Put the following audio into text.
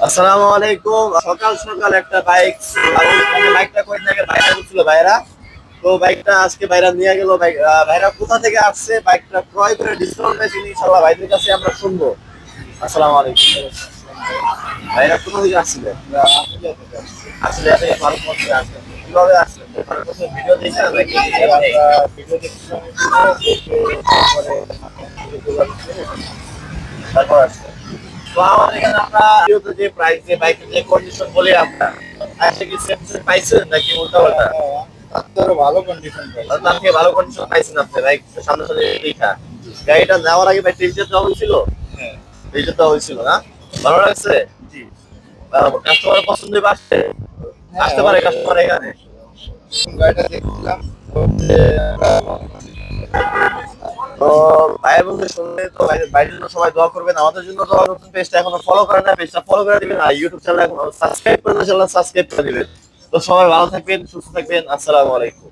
আসসালামু আলাইকুম। সকাল সকাল একটা বাইক, বাইকটা কই থেকে বাইরে উঠছিল ভাইরা। তো বাইকটা আজকে ভাইরা নিয়ে গেল। ভাইরা কোথা থেকে আসছে, বাইকটা ক্রয় করে ডিসকাউন্ট পেয়েছে ইনশাআল্লাহ ভাইদের কাছে আমরা শুনবো। আসসালামু আলাইকুম ভাইরা, কোথা থেকে আসছিলেন? আসলে আপনি ভারতবর্ষে আসছেন, কিভাবে আসছেন? ভারতবর্ষে ভিডিও দেখছেন নাকি? তারপর আসছেন। তো আমাদের এখানে আমরা ভিডিওতে যে প্রাইস, যে বাইকের যে কন্ডিশন বলি আমরা, আজকে কি সেম সেম পাইছেন নাকি উল্টা পাল্টা? ভালো কন্ডিশন পাই। তার থেকে ভালো কন্ডিশন পাইছেন আপনি বাইক সামনে সামনে দেখা। গাড়িটা নেওয়ার আগে ভাই টেস্ট দেওয়া হয়েছিল? হ্যাঁ, টেস্ট দেওয়া হয়েছিল না? ভালো লাগছে? জি। কাস্টমার পছন্দ হবে আসতে? হ্যাঁ, আসতে পারে কাস্টমার এখানে? গাড়িটা দেখছিলাম। তো ভাই বন্ধু শুনলে তো বাইরের জন্য সবাই দোয়া করবেন, আমাদের জন্য দোয়া করবেন। পেজটা এখনো ফলো করেন না, পেজটা ফলো করে দিবেন। আর ইউটিউব চ্যানেল এখনো সাবস্ক্রাইব করেন না, চ্যানেল সাবস্ক্রাইব করে দিবেন। তো সবাই ভালো থাকবেন, সুস্থ থাকবেন। আসসালামু আলাইকুম।